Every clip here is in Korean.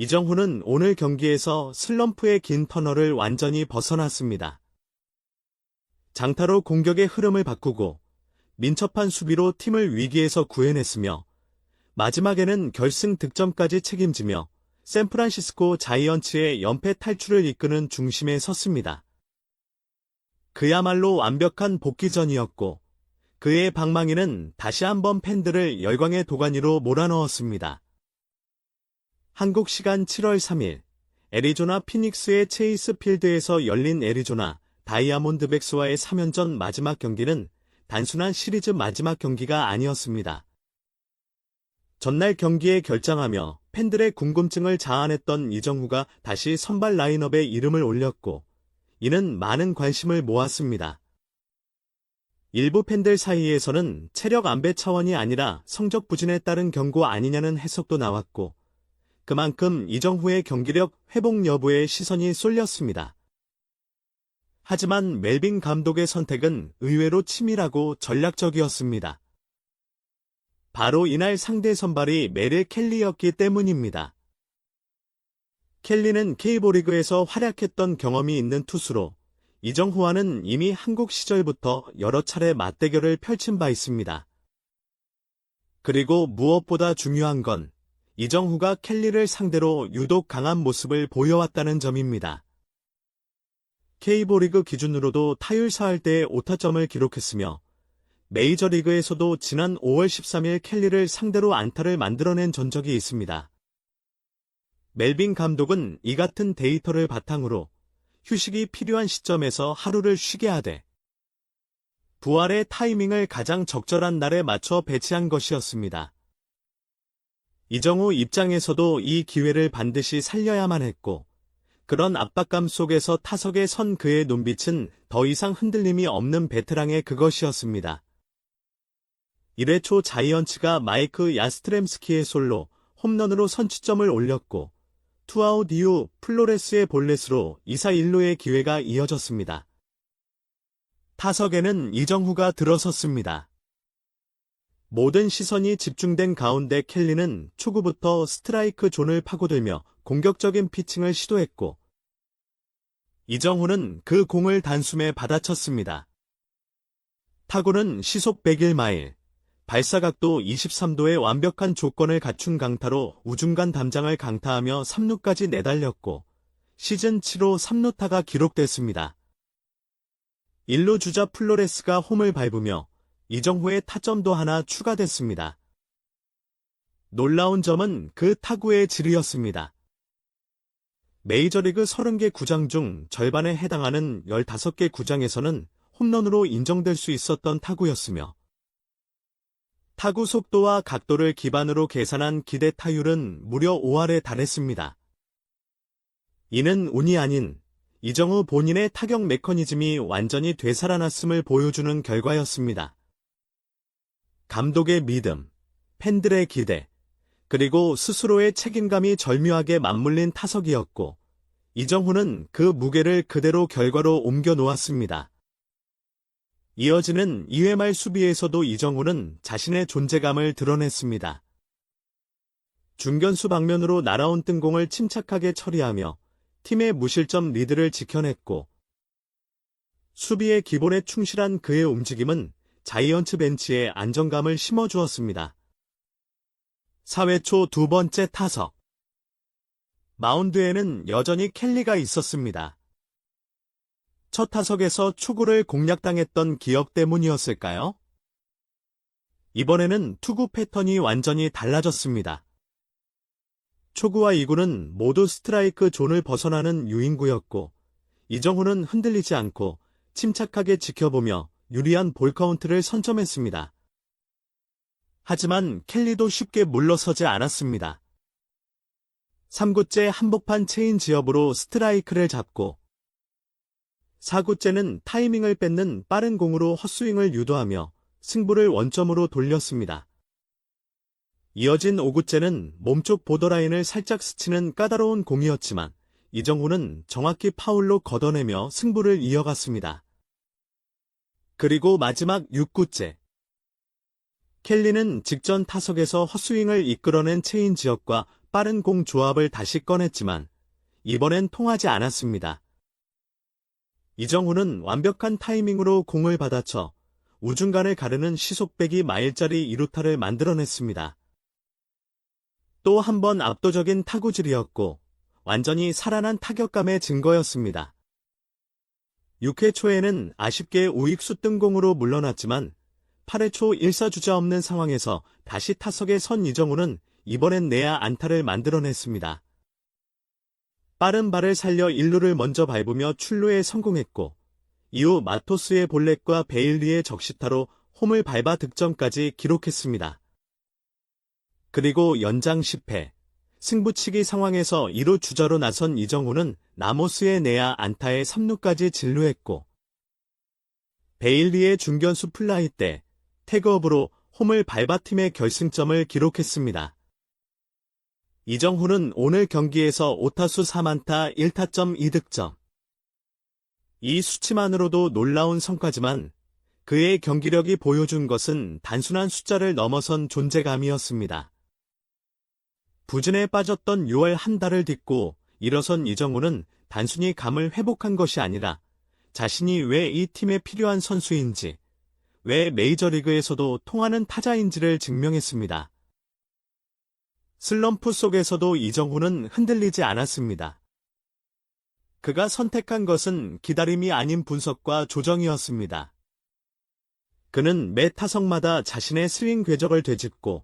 이정후는 오늘 경기에서 슬럼프의 긴 터널을 완전히 벗어났습니다. 장타로 공격의 흐름을 바꾸고 민첩한 수비로 팀을 위기에서 구해냈으며 마지막에는 결승 득점까지 책임지며 샌프란시스코 자이언츠의 연패 탈출을 이끄는 중심에 섰습니다. 그야말로 완벽한 복귀전이었고 그의 방망이는 다시 한번 팬들을 열광의 도가니로 몰아넣었습니다. 한국 시간 7월 3일 애리조나 피닉스의 체이스 필드에서 열린 애리조나 다이아몬드백스와의 3연전 마지막 경기는 단순한 시리즈 마지막 경기가 아니었습니다. 전날 경기에 결장하며 팬들의 궁금증을 자아냈던 이정후가 다시 선발 라인업에 이름을 올렸고 이는 많은 관심을 모았습니다. 일부 팬들 사이에서는 체력 안배 차원이 아니라 성적 부진에 따른 경고 아니냐는 해석도 나왔고 그만큼 이정후의 경기력 회복 여부에 시선이 쏠렸습니다. 하지만 멜빈 감독의 선택은 의외로 치밀하고 전략적이었습니다. 바로 이날 상대 선발이 메릴 켈리였기 때문입니다. 켈리는 K리그에서 활약했던 경험이 있는 투수로 이정후와는 이미 한국 시절부터 여러 차례 맞대결을 펼친 바 있습니다. 그리고 무엇보다 중요한 건 이정후가 켈리를 상대로 유독 강한 모습을 보여왔다는 점입니다. K리그 기준으로도 타율 4할대의 오타점을 기록했으며 메이저리그에서도 지난 5월 13일 켈리를 상대로 안타를 만들어낸 전적이 있습니다. 멜빈 감독은 이 같은 데이터를 바탕으로 휴식이 필요한 시점에서 하루를 쉬게 하되 부활의 타이밍을 가장 적절한 날에 맞춰 배치한 것이었습니다. 이정후 입장에서도 이 기회를 반드시 살려야만 했고 그런 압박감 속에서 타석에 선 그의 눈빛은 더 이상 흔들림이 없는 베테랑의 그것이었습니다. 1회 초 자이언츠가 마이크 야스트렘스키의 솔로 홈런으로 선취점을 올렸고 투아웃 이후 플로레스의 볼넷으로 2사 1루의 기회가 이어졌습니다. 타석에는 이정후가 들어섰습니다. 모든 시선이 집중된 가운데 켈리는 초구부터 스트라이크 존을 파고들며 공격적인 피칭을 시도했고 이정후는 그 공을 단숨에 받아쳤습니다. 타구는 시속 101마일, 발사각도 23도의 완벽한 조건을 갖춘 강타로 우중간 담장을 강타하며 3루까지 내달렸고 시즌 7호 3루타가 기록됐습니다. 1루 주자 플로레스가 홈을 밟으며 이정후의 타점도 하나 추가됐습니다. 놀라운 점은 그 타구의 질이었습니다. 메이저리그 30개 구장 중 절반에 해당하는 15개 구장에서는 홈런으로 인정될 수 있었던 타구였으며 타구 속도와 각도를 기반으로 계산한 기대 타율은 무려 5할에 달했습니다. 이는 운이 아닌 이정후 본인의 타격 메커니즘이 완전히 되살아났음을 보여주는 결과였습니다. 감독의 믿음, 팬들의 기대, 그리고 스스로의 책임감이 절묘하게 맞물린 타석이었고 이정후는 그 무게를 그대로 결과로 옮겨 놓았습니다. 이어지는 2회 말 수비에서도 이정후는 자신의 존재감을 드러냈습니다. 중견수 방면으로 날아온 뜬공을 침착하게 처리하며 팀의 무실점 리드를 지켜냈고 수비의 기본에 충실한 그의 움직임은 자이언츠 벤치에 안정감을 심어주었습니다. 4회 초 두 번째 타석. 마운드에는 여전히 켈리가 있었습니다. 첫 타석에서 초구를 공략당했던 기억 때문이었을까요? 이번에는 투구 패턴이 완전히 달라졌습니다. 초구와 2구는 모두 스트라이크 존을 벗어나는 유인구였고 이정후는 흔들리지 않고 침착하게 지켜보며 유리한 볼 카운트를 선점했습니다. 하지만 켈리도 쉽게 물러서지 않았습니다. 3구째 한복판 체인 지업으로 스트라이크를 잡고 4구째는 타이밍을 뺏는 빠른 공으로 헛스윙을 유도하며 승부를 원점으로 돌렸습니다. 이어진 5구째는 몸쪽 보더라인을 살짝 스치는 까다로운 공이었지만 이정후는 정확히 파울로 걷어내며 승부를 이어갔습니다. 그리고 마지막 6구째. 켈리는 직전 타석에서 헛스윙을 이끌어낸 체인지업과 빠른 공 조합을 다시 꺼냈지만 이번엔 통하지 않았습니다. 이정후는 완벽한 타이밍으로 공을 받아쳐 우중간을 가르는 시속 102마일짜리 2루타를 만들어냈습니다. 또 한 번 압도적인 타구질이었고 완전히 살아난 타격감의 증거였습니다. 6회 초에는 아쉽게 우익수 뜬공으로 물러났지만 8회 초 1사주자 없는 상황에서 다시 타석에 선 이정후는 이번엔 내야 안타를 만들어냈습니다. 빠른 발을 살려 1루를 먼저 밟으며 출루에 성공했고 이후 마토스의 볼넷과 베일리의 적시타로 홈을 밟아 득점까지 기록했습니다. 그리고 연장 10회 승부치기 상황에서 2루 주자로 나선 이정후는 라모스의 내야 안타에 3루까지 진루했고 베일리의 중견수 플라이 때 태그업으로 홈을 밟아 팀의 결승점을 기록했습니다. 이정후는 오늘 경기에서 5타수 4안타 1타점 2득점. 이 수치만으로도 놀라운 성과지만 그의 경기력이 보여준 것은 단순한 숫자를 넘어선 존재감이었습니다. 부진에 빠졌던 6월 한 달을 딛고 일어선 이정후는 단순히 감을 회복한 것이 아니라 자신이 왜 이 팀에 필요한 선수인지, 왜 메이저리그에서도 통하는 타자인지를 증명했습니다. 슬럼프 속에서도 이정후는 흔들리지 않았습니다. 그가 선택한 것은 기다림이 아닌 분석과 조정이었습니다. 그는 매 타석마다 자신의 스윙 궤적을 되짚고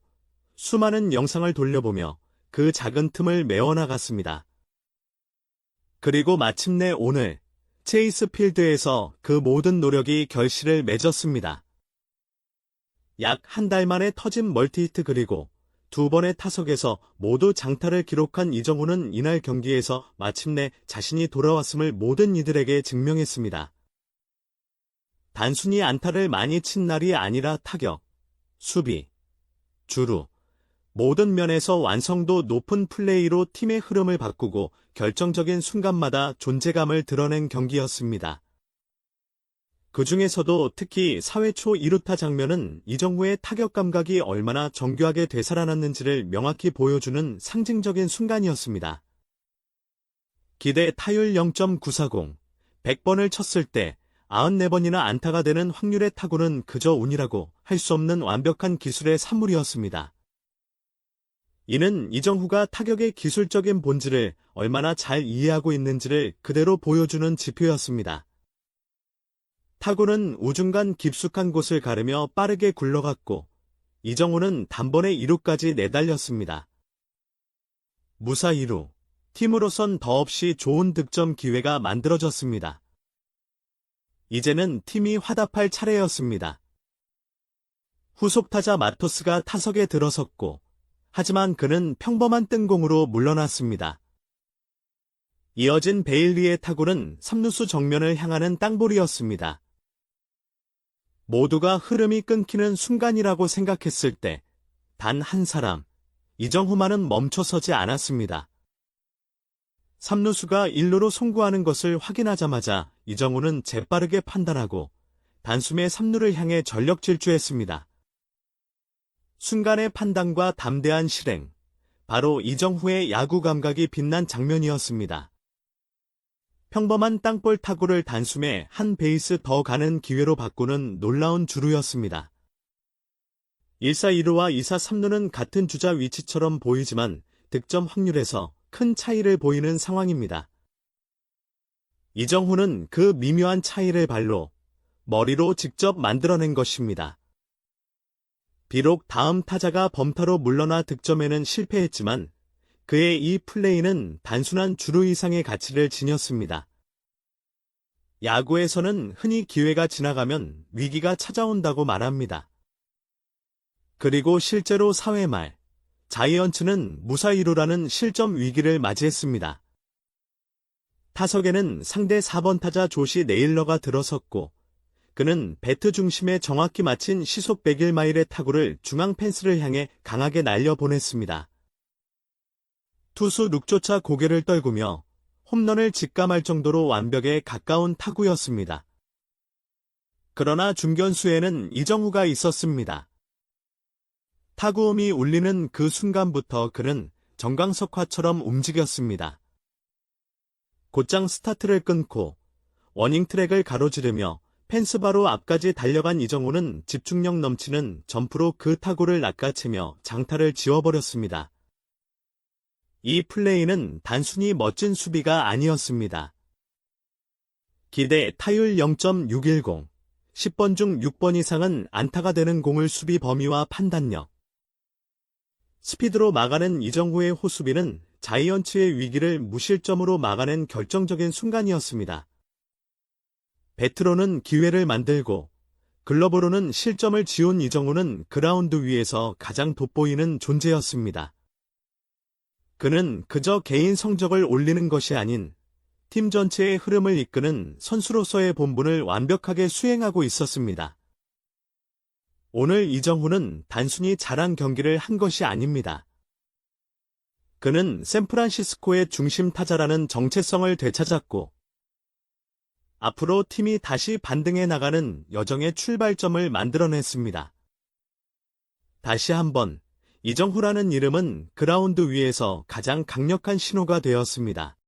수많은 영상을 돌려보며 그 작은 틈을 메워나갔습니다. 그리고 마침내 오늘 체이스 필드에서 그 모든 노력이 결실을 맺었습니다. 약 한 달 만에 터진 멀티히트 그리고 두 번의 타석에서 모두 장타를 기록한 이정후는 이날 경기에서 마침내 자신이 돌아왔음을 모든 이들에게 증명했습니다. 단순히 안타를 많이 친 날이 아니라 타격, 수비, 주루, 모든 면에서 완성도 높은 플레이로 팀의 흐름을 바꾸고 결정적인 순간마다 존재감을 드러낸 경기였습니다. 그 중에서도 특히 4회 초 2루타 장면은 이정후의 타격 감각이 얼마나 정교하게 되살아났는지를 명확히 보여주는 상징적인 순간이었습니다. 기대 타율 0.940, 100번을 쳤을 때 94번이나 안타가 되는 확률의 타구는 그저 운이라고 할 수 없는 완벽한 기술의 산물이었습니다. 이는 이정후가 타격의 기술적인 본질을 얼마나 잘 이해하고 있는지를 그대로 보여주는 지표였습니다. 타구는 우중간 깊숙한 곳을 가르며 빠르게 굴러갔고 이정후는 단번에 2루까지 내달렸습니다. 무사 2루, 팀으로선 더없이 좋은 득점 기회가 만들어졌습니다. 이제는 팀이 화답할 차례였습니다. 후속타자 마토스가 타석에 들어섰고 하지만 그는 평범한 뜬공으로 물러났습니다. 이어진 베일리의 타구는 3루수 정면을 향하는 땅볼이었습니다. 모두가 흐름이 끊기는 순간이라고 생각했을 때 단 한 사람, 이정후만은 멈춰서지 않았습니다. 3루수가 1루로 송구하는 것을 확인하자마자 이정후는 재빠르게 판단하고 단숨에 3루를 향해 전력 질주했습니다. 순간의 판단과 담대한 실행, 바로 이정후의 야구 감각이 빛난 장면이었습니다. 평범한 땅볼 타구를 단숨에 한 베이스 더 가는 기회로 바꾸는 놀라운 주루였습니다. 1사 2루와 2사 3루는 같은 주자 위치처럼 보이지만 득점 확률에서 큰 차이를 보이는 상황입니다. 이정후는 그 미묘한 차이를 발로, 머리로 직접 만들어낸 것입니다. 비록 다음 타자가 범타로 물러나 득점에는 실패했지만 그의 이 플레이는 단순한 주루 이상의 가치를 지녔습니다. 야구에서는 흔히 기회가 지나가면 위기가 찾아온다고 말합니다. 그리고 실제로 4회 말 자이언츠는 무사 2루라는 실점 위기를 맞이했습니다. 타석에는 상대 4번 타자 조시 네일러가 들어섰고 그는 배트 중심에 정확히 맞힌 시속 101마일의 타구를 중앙 펜스를 향해 강하게 날려보냈습니다. 투수 룩조차 고개를 떨구며 홈런을 직감할 정도로 완벽에 가까운 타구였습니다. 그러나 중견수에는 이정후가 있었습니다. 타구음이 울리는 그 순간부터 그는 정광석화처럼 움직였습니다. 곧장 스타트를 끊고 워닝 트랙을 가로지르며 펜스 바로 앞까지 달려간 이정호는 집중력 넘치는 점프로 그 타구를 낚아채며 장타를 지워버렸습니다. 이 플레이는 단순히 멋진 수비가 아니었습니다. 기대 타율 0.610, 10번 중 6번 이상은 안타가 되는 공을 수비 범위와 판단력, 스피드로 막아낸 이정호의 호수비는 자이언츠의 위기를 무실점으로 막아낸 결정적인 순간이었습니다. 배트로는 기회를 만들고 글러브로는 실점을 지운 이정호는 그라운드 위에서 가장 돋보이는 존재였습니다. 그는 그저 개인 성적을 올리는 것이 아닌 팀 전체의 흐름을 이끄는 선수로서의 본분을 완벽하게 수행하고 있었습니다. 오늘 이정호는 단순히 잘한 경기를 한 것이 아닙니다. 그는 샌프란시스코의 중심 타자라는 정체성을 되찾았고 앞으로 팀이 다시 반등해 나가는 여정의 출발점을 만들어냈습니다. 다시 한번 이정호라는 이름은 그라운드 위에서 가장 강력한 신호가 되었습니다.